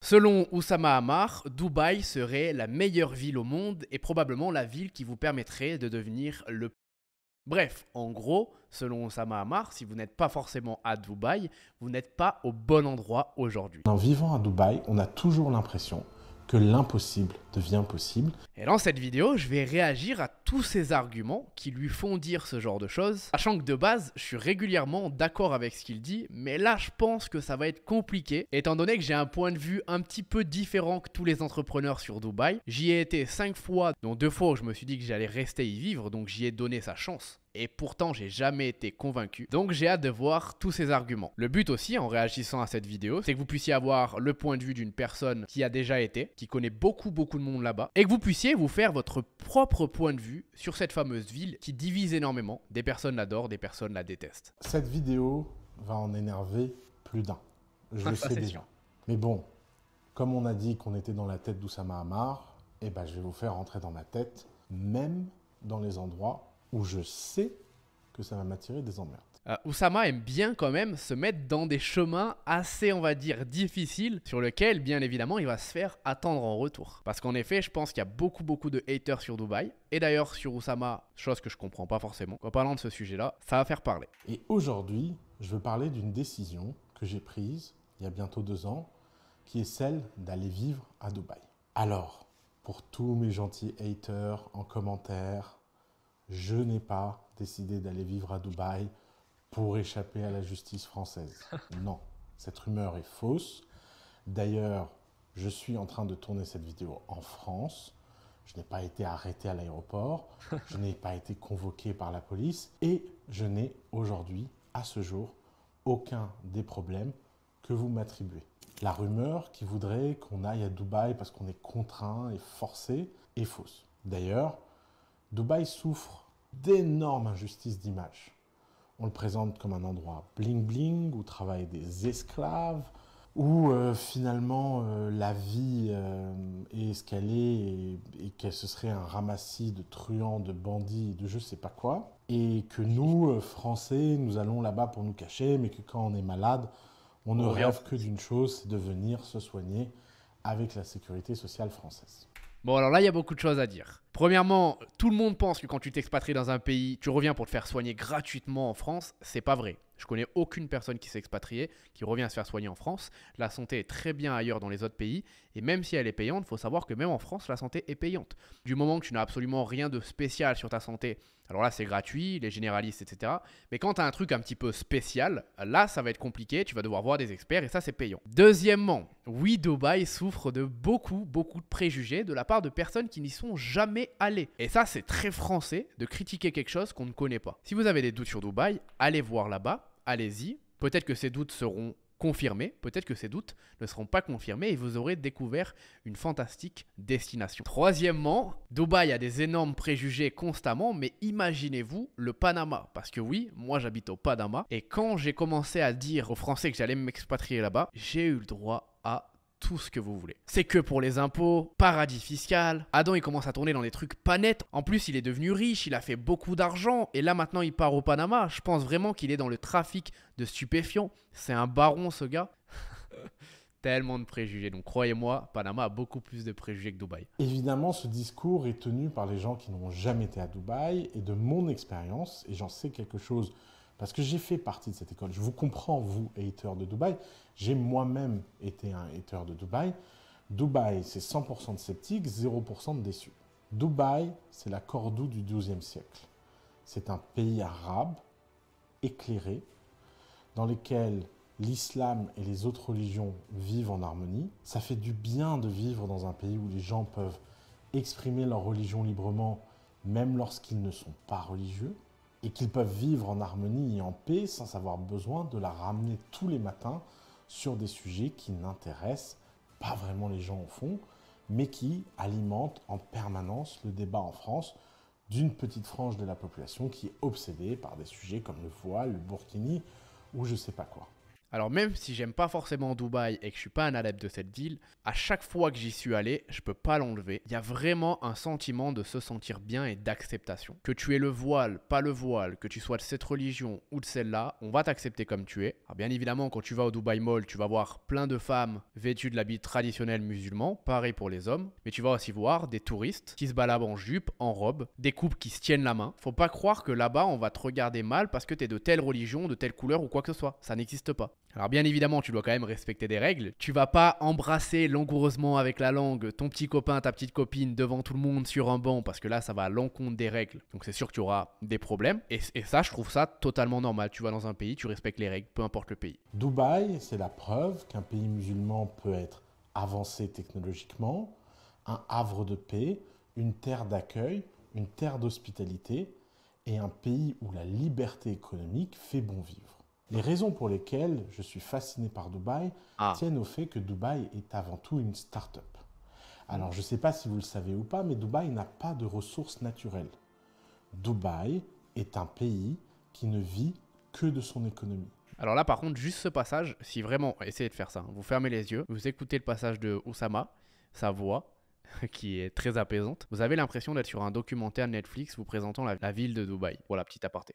Selon Oussama Ammar, Dubaï serait la meilleure ville au monde et probablement la ville qui vous permettrait de devenir le... Bref, en gros, selon Oussama Ammar, si vous n'êtes pas forcément à Dubaï, vous n'êtes pas au bon endroit aujourd'hui. En vivant à Dubaï, on a toujours l'impression que l'impossible devient possible. Et dans cette vidéo, je vais réagir à tous ces arguments qui lui font dire ce genre de choses, sachant que de base, je suis régulièrement d'accord avec ce qu'il dit, mais là je pense que ça va être compliqué, étant donné que j'ai un point de vue un petit peu différent que tous les entrepreneurs sur Dubaï. J'y ai été 5 fois, dont 2 fois où je me suis dit que j'allais rester y vivre, donc j'y ai donné sa chance. Et pourtant, j'ai jamais été convaincu. Donc j'ai hâte de voir tous ces arguments. Le but aussi, en réagissant à cette vidéo, c'est que vous puissiez avoir le point de vue d'une personne qui a déjà été, qui connaît beaucoup de monde là-bas, et que vous puissiez vous faire votre propre point de vue sur cette fameuse ville qui divise énormément. Des personnes l'adorent, des personnes la détestent. Cette vidéo va en énerver plus d'un. Je le sais déjà. Sûr. Mais bon, comme on a dit qu'on était dans la tête d'Oussama Ammar, eh ben, je vais vous faire rentrer dans ma tête, même dans les endroits où je sais que ça va m'attirer des emmerdes. Oussama aime bien quand même se mettre dans des chemins assez, on va dire, difficiles, sur lesquels, bien évidemment, il va se faire attendre en retour. Parce qu'en effet, je pense qu'il y a beaucoup de haters sur Dubaï. Et d'ailleurs, sur Oussama, chose que je comprends pas forcément. En parlant de ce sujet-là, ça va faire parler. Et aujourd'hui, je veux parler d'une décision que j'ai prise il y a bientôt 2 ans, qui est celle d'aller vivre à Dubaï. Alors, pour tous mes gentils haters en commentaire, je n'ai pas décidé d'aller vivre à Dubaï pour échapper à la justice française. Non, cette rumeur est fausse. D'ailleurs, je suis en train de tourner cette vidéo en France. Je n'ai pas été arrêté à l'aéroport, je n'ai pas été convoqué par la police et je n'ai aujourd'hui, à ce jour, aucun des problèmes que vous m'attribuez. La rumeur qui voudrait qu'on aille à Dubaï parce qu'on est contraint et forcé est fausse. D'ailleurs, Dubaï souffre d'énormes injustices d'image. On le présente comme un endroit bling-bling où travaillent des esclaves, où finalement la vie est ce qu'elle est et que ce serait un ramassis de truands, de bandits, de je sais pas quoi. Et que nous, Français, nous allons là-bas pour nous cacher, mais que quand on est malade, on ne rêve que d'une chose, c'est de venir se soigner avec la sécurité sociale française. Bon, alors là, il y a beaucoup de choses à dire. Premièrement, tout le monde pense que quand tu t'expatries dans un pays, tu reviens pour te faire soigner gratuitement en France. C'est pas vrai. Je connais aucune personne qui s'est expatriée, qui revient se faire soigner en France. La santé est très bien ailleurs dans les autres pays. Et même si elle est payante, il faut savoir que même en France, la santé est payante. Du moment que tu n'as absolument rien de spécial sur ta santé, alors là, c'est gratuit, les généralistes, etc. Mais quand tu as un truc un petit peu spécial, là, ça va être compliqué. Tu vas devoir voir des experts et ça, c'est payant. Deuxièmement, oui, Dubaï souffre de beaucoup de préjugés de la part de personnes qui n'y sont jamais allées. Et ça, c'est très français de critiquer quelque chose qu'on ne connaît pas. Si vous avez des doutes sur Dubaï, allez voir là-bas, allez-y. Peut-être que ces doutes seront confirmés, peut-être que ces doutes ne seront pas confirmés et vous aurez découvert une fantastique destination. Troisièmement, Dubaï a des énormes préjugés constamment, mais imaginez-vous le Panama. Parce que oui, moi j'habite au Panama et quand j'ai commencé à dire aux Français que j'allais m'expatrier là-bas, j'ai eu le droit à tout ce que vous voulez. C'est que pour les impôts, paradis fiscal. Adam, il commence à tourner dans des trucs pas nets. En plus, il est devenu riche, il a fait beaucoup d'argent. Et là, maintenant, il part au Panama. Je pense vraiment qu'il est dans le trafic de stupéfiants. C'est un baron, ce gars. Tellement de préjugés. Donc, croyez-moi, Panama a beaucoup plus de préjugés que Dubaï. Évidemment, ce discours est tenu par les gens qui n'ont jamais été à Dubaï. Et de mon expérience, et j'en sais quelque chose parce que j'ai fait partie de cette école. Je vous comprends, vous, haters de Dubaï. J'ai moi-même été un hater de Dubaï. Dubaï, c'est 100% de sceptiques, 0% de déçus. Dubaï, c'est la Cordoue du XIIe siècle. C'est un pays arabe, éclairé, dans lequel l'islam et les autres religions vivent en harmonie. Ça fait du bien de vivre dans un pays où les gens peuvent exprimer leur religion librement, même lorsqu'ils ne sont pas religieux, et qu'ils peuvent vivre en harmonie et en paix sans avoir besoin de la ramener tous les matins sur des sujets qui n'intéressent pas vraiment les gens au fond, mais qui alimentent en permanence le débat en France d'une petite frange de la population qui est obsédée par des sujets comme le voile, le burkini ou je sais pas quoi. Alors même si j'aime pas forcément Dubaï et que je suis pas un adepte de cette ville, à chaque fois que j'y suis allé, je peux pas l'enlever. Il y a vraiment un sentiment de se sentir bien et d'acceptation. Que tu aies le voile, pas le voile, que tu sois de cette religion ou de celle-là, on va t'accepter comme tu es. Alors bien évidemment, quand tu vas au Dubai Mall, tu vas voir plein de femmes vêtues de l'habit traditionnel musulman, pareil pour les hommes, mais tu vas aussi voir des touristes qui se baladent en jupe, en robe, des couples qui se tiennent la main. Faut pas croire que là-bas on va te regarder mal parce que tu es de telle religion, de telle couleur ou quoi que ce soit. Ça n'existe pas. Alors bien évidemment, tu dois quand même respecter des règles. Tu vas pas embrasser langoureusement avec la langue ton petit copain, ta petite copine devant tout le monde sur un banc parce que là, ça va à l'encontre des règles. Donc c'est sûr que tu auras des problèmes. Et ça, je trouve ça totalement normal. Tu vas dans un pays, tu respectes les règles, peu importe le pays. Dubaï, c'est la preuve qu'un pays musulman peut être avancé technologiquement, un havre de paix, une terre d'accueil, une terre d'hospitalité et un pays où la liberté économique fait bon vivre. Les raisons pour lesquelles je suis fasciné par Dubaï tiennent au fait que Dubaï est avant tout une start-up. Alors, je ne sais pas si vous le savez ou pas, mais Dubaï n'a pas de ressources naturelles. Dubaï est un pays qui ne vit que de son économie. Alors là, par contre, juste ce passage, si vraiment, essayez de faire ça. Vous fermez les yeux, vous écoutez le passage de Oussama, sa voix, qui est très apaisante. Vous avez l'impression d'être sur un documentaire Netflix vous présentant la ville de Dubaï. Voilà, petit aparté.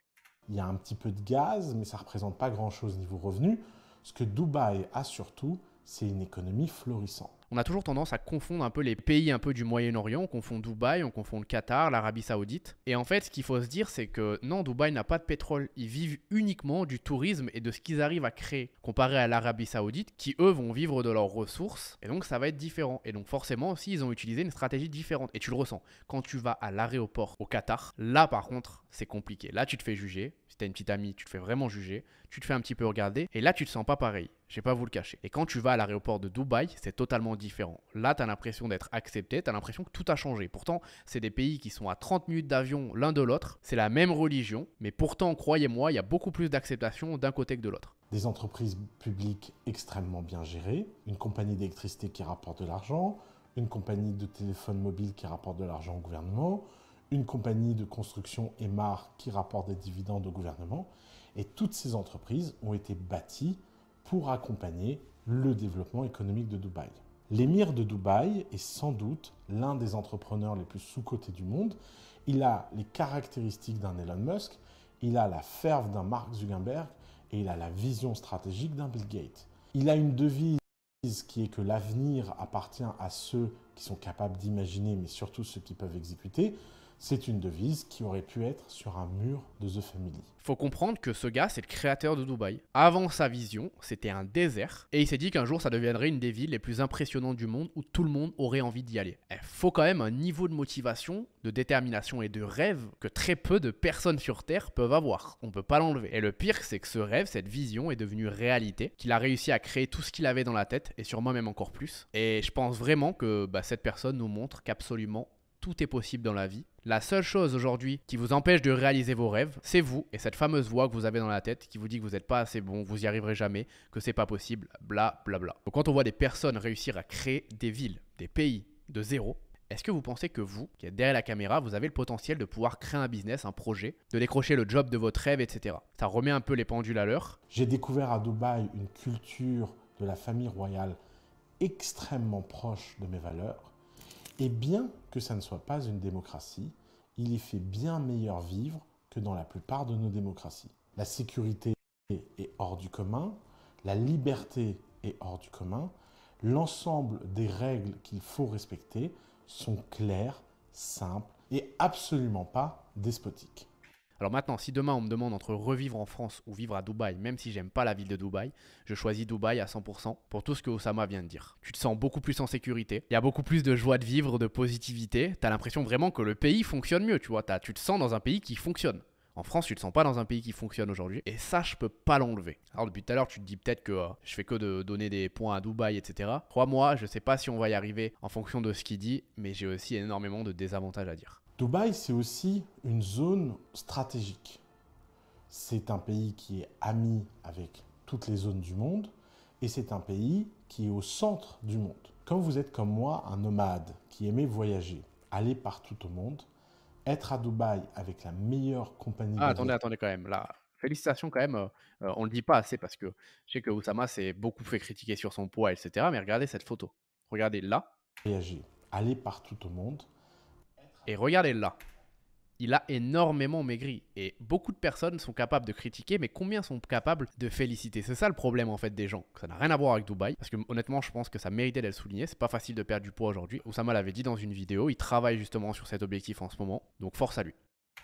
Il y a un petit peu de gaz, mais ça ne représente pas grand-chose niveau revenu. Ce que Dubaï a surtout, c'est une économie florissante. On a toujours tendance à confondre un peu les pays un peu du Moyen-Orient. On confond Dubaï, on confond le Qatar, l'Arabie Saoudite. Et en fait, ce qu'il faut se dire, c'est que non, Dubaï n'a pas de pétrole. Ils vivent uniquement du tourisme et de ce qu'ils arrivent à créer, comparé à l'Arabie Saoudite, qui eux vont vivre de leurs ressources. Et donc, ça va être différent. Et donc, forcément aussi, ils ont utilisé une stratégie différente. Et tu le ressens. Quand tu vas à l'aéroport au Qatar, là, par contre, c'est compliqué. Là, tu te fais juger. Si t'as une petite amie, tu te fais vraiment juger. Tu te fais un petit peu regarder. Et là, tu te sens pas pareil. Je vais pas vous le cacher. Et quand tu vas à l'aéroport de Dubaï, c'est totalement différent. Là, tu as l'impression d'être accepté, tu as l'impression que tout a changé. Pourtant, c'est des pays qui sont à 30 minutes d'avion l'un de l'autre. C'est la même religion, mais pourtant, croyez-moi, il y a beaucoup plus d'acceptation d'un côté que de l'autre. Des entreprises publiques extrêmement bien gérées, une compagnie d'électricité qui rapporte de l'argent, une compagnie de téléphone mobile qui rapporte de l'argent au gouvernement, une compagnie de construction Emar qui rapporte des dividendes au gouvernement. Et toutes ces entreprises ont été bâties pour accompagner le développement économique de Dubaï. L'émir de Dubaï est sans doute l'un des entrepreneurs les plus sous-cotés du monde. Il a les caractéristiques d'un Elon Musk, il a la ferveur d'un Mark Zuckerberg et il a la vision stratégique d'un Bill Gates. Il a une devise qui est que l'avenir appartient à ceux qui sont capables d'imaginer, mais surtout ceux qui peuvent exécuter. C'est une devise qui aurait pu être sur un mur de The Family. Faut comprendre que ce gars, c'est le créateur de Dubaï. Avant sa vision, c'était un désert. Et il s'est dit qu'un jour, ça deviendrait une des villes les plus impressionnantes du monde où tout le monde aurait envie d'y aller. Il faut quand même un niveau de motivation, de détermination et de rêve que très peu de personnes sur Terre peuvent avoir. On ne peut pas l'enlever. Et le pire, c'est que ce rêve, cette vision est devenue réalité, qu'il a réussi à créer tout ce qu'il avait dans la tête et sûrement même encore plus. Et je pense vraiment que cette personne nous montre qu'absolument tout est possible dans la vie. La seule chose aujourd'hui qui vous empêche de réaliser vos rêves, c'est vous et cette fameuse voix que vous avez dans la tête qui vous dit que vous n'êtes pas assez bon, vous y arriverez jamais, que c'est pas possible, bla bla bla. Donc quand on voit des personnes réussir à créer des villes, des pays de zéro, est-ce que vous pensez que vous, qui êtes derrière la caméra, vous avez le potentiel de pouvoir créer un business, un projet, de décrocher le job de votre rêve, etc. Ça remet un peu les pendules à l'heure. J'ai découvert à Dubaï une culture de la famille royale extrêmement proche de mes valeurs. Et bien que ça ne soit pas une démocratie, il y fait bien meilleur vivre que dans la plupart de nos démocraties. La sécurité est hors du commun, la liberté est hors du commun, l'ensemble des règles qu'il faut respecter sont claires, simples et absolument pas despotiques. Alors maintenant, si demain on me demande entre revivre en France ou vivre à Dubaï, même si j'aime pas la ville de Dubaï, je choisis Dubaï à 100% pour tout ce que Oussama vient de dire. Tu te sens beaucoup plus en sécurité, il y a beaucoup plus de joie de vivre, de positivité, t'as l'impression vraiment que le pays fonctionne mieux, tu vois, tu te sens dans un pays qui fonctionne. En France, tu te sens pas dans un pays qui fonctionne aujourd'hui. Et ça, je peux pas l'enlever. Alors depuis tout à l'heure, tu te dis peut-être que je fais que de donner des points à Dubaï, etc. Crois-moi, je sais pas si on va y arriver en fonction de ce qu'il dit, mais j'ai aussi énormément de désavantages à dire. Dubaï, c'est aussi une zone stratégique. C'est un pays qui est ami avec toutes les zones du monde et c'est un pays qui est au centre du monde. Quand vous êtes comme moi, un nomade qui aimait voyager, aller partout au monde, être à Dubaï avec la meilleure compagnie Ah, attendez quand même, là. Félicitations quand même, on le dit pas assez parce que je sais que Oussama s'est beaucoup fait critiquer sur son poids et cetera, mais regardez cette photo. Regardez là Réagir, aller partout au monde. et regardez là. Il a énormément maigri et beaucoup de personnes sont capables de critiquer, mais combien sont capables de féliciter? C'est ça le problème en fait des gens. Ça n'a rien à voir avec Dubaï, parce que honnêtement, je pense que ça méritait d'être souligné. C'est pas facile de perdre du poids aujourd'hui. Oussama l'avait dit dans une vidéo, il travaille justement sur cet objectif en ce moment, donc force à lui.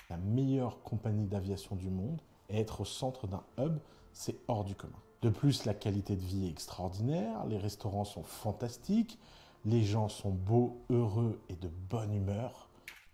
La meilleure compagnie d'aviation du monde et être au centre d'un hub, c'est hors du commun. De plus, la qualité de vie est extraordinaire, les restaurants sont fantastiques, les gens sont beaux, heureux et de bonne humeur.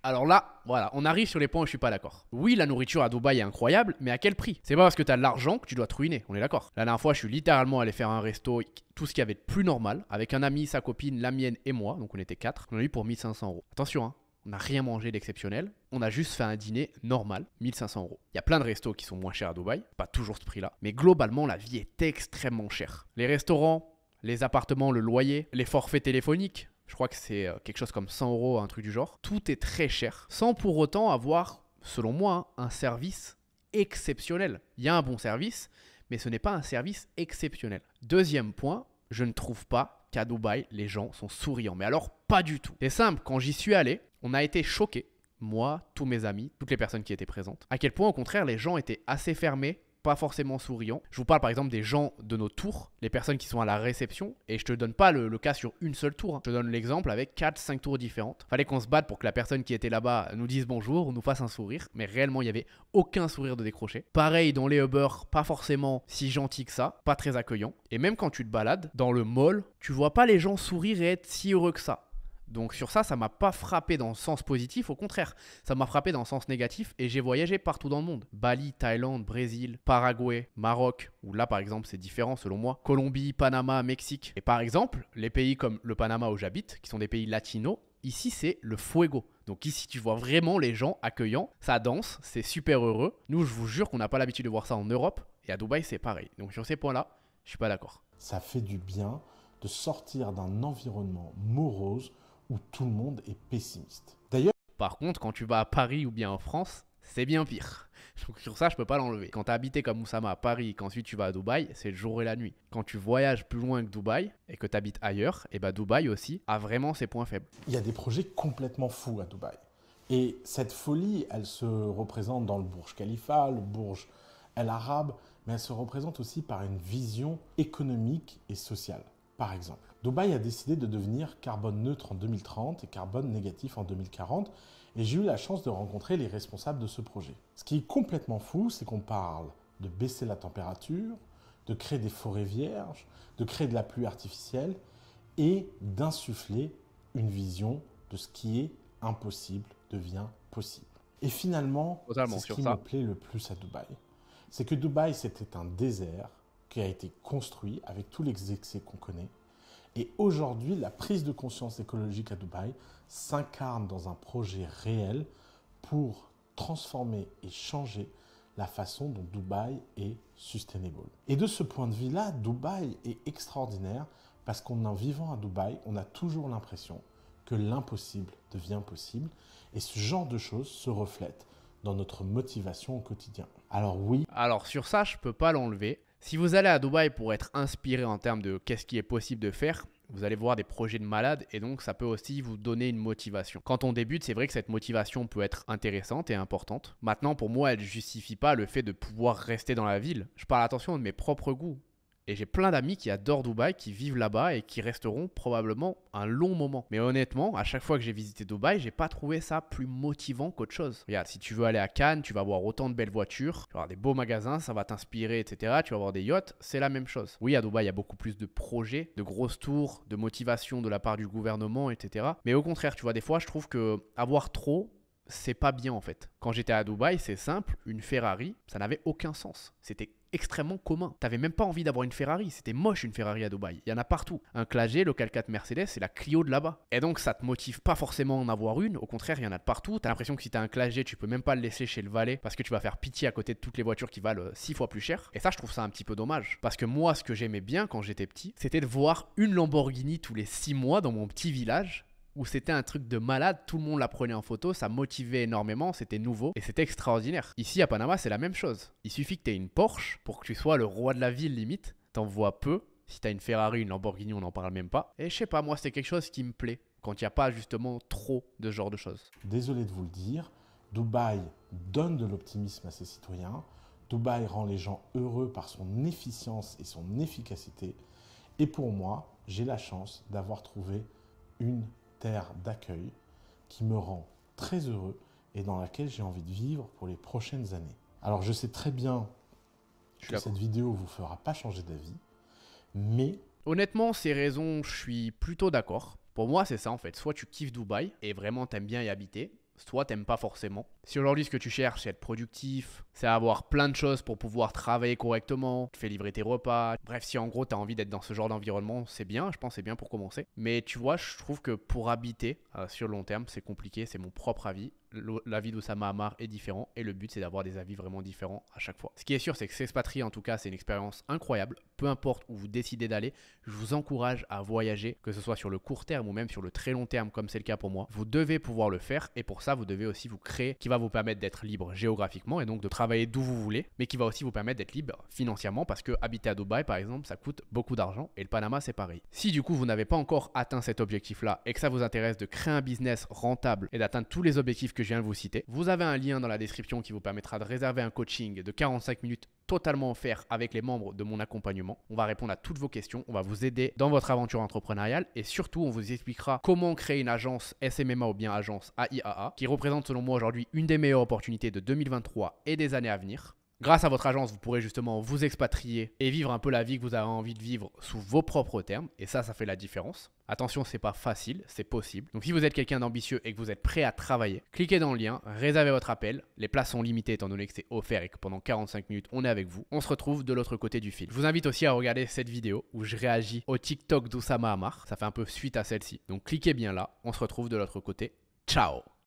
Alors là, voilà, on arrive sur les points où je suis pas d'accord. Oui, la nourriture à Dubaï est incroyable, mais à quel prix? C'est pas parce que t'as de l'argent que tu dois te ruiner, on est d'accord. La dernière fois, je suis littéralement allé faire un resto, tout ce qu'il y avait de plus normal, avec un ami, sa copine, la mienne et moi, donc on était 4. On a eu pour 1500 euros. Attention, hein, on n'a rien mangé d'exceptionnel, on a juste fait un dîner normal, 1500 euros. Il y a plein de restos qui sont moins chers à Dubaï, pas toujours ce prix-là, mais globalement, la vie est extrêmement chère. Les restaurants, les appartements, le loyer, les forfaits téléphoniques, je crois que c'est quelque chose comme 100 euros, un truc du genre. Tout est très cher, sans pour autant avoir, selon moi, un service exceptionnel. Il y a un bon service, mais ce n'est pas un service exceptionnel. Deuxième point, je ne trouve pas qu'à Dubaï, les gens sont souriants. Mais alors, pas du tout. C'est simple, quand j'y suis allé, on a été choqués. Moi, tous mes amis, toutes les personnes qui étaient présentes. À quel point, au contraire, les gens étaient assez fermés, pas forcément souriants. Je vous parle par exemple des gens de nos tours, les personnes qui sont à la réception, et je te donne pas le cas sur une seule tour, hein. Je te donne l'exemple avec 4-5 tours différentes. Fallait qu'on se batte pour que la personne qui était là-bas nous dise bonjour ou nous fasse un sourire, mais réellement il n'y avait aucun sourire de décroché. Pareil dans les Uber, pas forcément si gentil que ça, pas très accueillant. Et même quand tu te balades dans le mall, tu vois pas les gens sourire et être si heureux que ça. Donc sur ça, ça m'a pas frappé dans le sens positif, au contraire, ça m'a frappé dans le sens négatif et j'ai voyagé partout dans le monde. Bali, Thaïlande, Brésil, Paraguay, Maroc, où là par exemple c'est différent selon moi, Colombie, Panama, Mexique. Et par exemple, les pays comme le Panama où j'habite, qui sont des pays latinos, ici c'est le fuego. Donc ici tu vois vraiment les gens accueillants, ça danse, c'est super heureux. Nous je vous jure qu'on n'a pas l'habitude de voir ça en Europe et à Dubaï c'est pareil. Donc sur ces points-là, je suis pas d'accord. Ça fait du bien de sortir d'un environnement morose où tout le monde est pessimiste. D'ailleurs, Par contre, quand tu vas à Paris ou bien en France, c'est bien pire. Donc sur ça, je peux pas l'enlever. Quand tu as habité comme Oussama à Paris, qu'ensuite tu vas à Dubaï, c'est le jour et la nuit. Quand tu voyages plus loin que Dubaï et que tu habites ailleurs, et bah Dubaï aussi a vraiment ses points faibles. il y a des projets complètement fous à Dubaï. Et cette folie, elle se représente dans le Burj Khalifa, le Burj El Arab, mais elle se représente aussi par une vision économique et sociale. Par exemple, Dubaï a décidé de devenir carbone neutre en 2030 et carbone négatif en 2040, et j'ai eu la chance de rencontrer les responsables de ce projet. Ce qui est complètement fou, c'est qu'on parle de baisser la température, de créer des forêts vierges, de créer de la pluie artificielle et d'insuffler une vision de ce qui est impossible devient possible. Et finalement, Totalement c'est ce sur qui ça. me plaît le plus à Dubaï. C'est que Dubaï, c'était un désert qui a été construit avec tous les excès qu'on connaît. Et aujourd'hui, la prise de conscience écologique à Dubaï s'incarne dans un projet réel pour transformer et changer la façon dont Dubaï est sustainable. Et de ce point de vue-là, Dubaï est extraordinaire parce qu'en vivant à Dubaï, on a toujours l'impression que l'impossible devient possible. Et ce genre de choses se reflète dans notre motivation au quotidien. Alors oui, Alors sur ça, je peux pas l'enlever. Si vous allez à Dubaï pour être inspiré en termes de qu'est-ce qui est possible de faire, vous allez voir des projets de malades et donc ça peut aussi vous donner une motivation. Quand on débute, c'est vrai que cette motivation peut être intéressante et importante. Maintenant, pour moi, elle ne justifie pas le fait de pouvoir rester dans la ville. Je parle attention de mes propres goûts. Et j'ai plein d'amis qui adorent Dubaï, qui vivent là-bas et qui resteront probablement un long moment. Mais honnêtement, à chaque fois que j'ai visité Dubaï, j'ai pas trouvé ça plus motivant qu'autre chose. Regarde, si tu veux aller à Cannes, tu vas voir autant de belles voitures, tu vas avoir des beaux magasins, ça va t'inspirer, etc. Tu vas voir des yachts, c'est la même chose. Oui, à Dubaï, il y a beaucoup plus de projets, de grosses tours, de motivation de la part du gouvernement, etc. Mais au contraire, tu vois, des fois, je trouve que avoir trop, c'est pas bien en fait. Quand j'étais à Dubaï, c'est simple, une Ferrari, ça n'avait aucun sens. C'était extrêmement commun. T'avais même pas envie d'avoir une Ferrari, c'était moche une Ferrari à Dubaï. Il y en a partout. Un Clagé, le 4x4 Mercedes, c'est la Clio de là-bas. Et donc ça te motive pas forcément en avoir une, au contraire, il y en a de partout. T'as l'impression que si t'as un Clagé, tu peux même pas le laisser chez le valet parce que tu vas faire pitié à côté de toutes les voitures qui valent 6 fois plus cher. Et ça, je trouve ça un petit peu dommage. Parce que moi, ce que j'aimais bien quand j'étais petit, c'était de voir une Lamborghini tous les 6 mois dans mon petit village. où c'était un truc de malade, tout le monde la prenait en photo, ça motivait énormément, c'était nouveau et c'était extraordinaire. Ici à Panama, c'est la même chose. Il suffit que tu aies une Porsche pour que tu sois le roi de la ville limite, t'en vois peu. Si tu as une Ferrari, une Lamborghini, on n'en parle même pas. Et je sais pas, moi c'est quelque chose qui me plaît quand il n'y a pas justement trop de ce genre de choses. Désolé de vous le dire, Dubaï donne de l'optimisme à ses citoyens. Dubaï rend les gens heureux par son efficience et son efficacité. Et pour moi, j'ai la chance d'avoir trouvé une terre d'accueil qui me rend très heureux et dans laquelle j'ai envie de vivre pour les prochaines années. Alors je sais très bien que cette vidéo ne vous fera pas changer d'avis, mais... Honnêtement, ces raisons, je suis plutôt d'accord. Pour moi, c'est ça en fait. Soit tu kiffes Dubaï et vraiment t'aimes bien y habiter, soit t'aimes pas forcément. Si aujourd'hui ce que tu cherches c'est être productif, c'est avoir plein de choses pour pouvoir travailler correctement, tu fais livrer tes repas, bref si en gros t'as envie d'être dans ce genre d'environnement, c'est bien, je pense que c'est bien pour commencer. Mais tu vois, je trouve que pour habiter sur le long terme c'est compliqué, c'est mon propre avis. L'avis d'Oussama Ammar est différent et le but c'est d'avoir des avis vraiment différents à chaque fois. Ce qui est sûr c'est que s'expatrier en tout cas c'est une expérience incroyable, peu importe où vous décidez d'aller, je vous encourage à voyager, que ce soit sur le court terme ou même sur le très long terme comme c'est le cas pour moi. Vous devez pouvoir le faire et pour ça vous devez aussi vous créer qui va vous permettre d'être libre géographiquement et donc de travailler d'où vous voulez, mais qui va aussi vous permettre d'être libre financièrement parce que habiter à Dubaï par exemple ça coûte beaucoup d'argent et le Panama c'est pareil. Si du coup vous n'avez pas encore atteint cet objectif là et que ça vous intéresse de créer un business rentable et d'atteindre tous les objectifs que je viens de vous citer, vous avez un lien dans la description qui vous permettra de réserver un coaching de 45 minutes totalement offert avec les membres de mon accompagnement. On va répondre à toutes vos questions, on va vous aider dans votre aventure entrepreneuriale et surtout on vous expliquera comment créer une agence SMMA ou bien agence AIAA qui représente selon moi aujourd'hui une des meilleures opportunités de 2023 et des années à venir. Grâce à votre agence, vous pourrez justement vous expatrier et vivre un peu la vie que vous avez envie de vivre sous vos propres termes. Et ça fait la différence. Attention, c'est pas facile, c'est possible. Donc si vous êtes quelqu'un d'ambitieux et que vous êtes prêt à travailler, cliquez dans le lien, réservez votre appel. Les places sont limitées étant donné que c'est offert et que pendant 45 minutes, on est avec vous. On se retrouve de l'autre côté du fil. Je vous invite aussi à regarder cette vidéo où je réagis au TikTok d'Oussama Ammar. Ça fait un peu suite à celle-ci. Donc cliquez bien là, on se retrouve de l'autre côté. Ciao!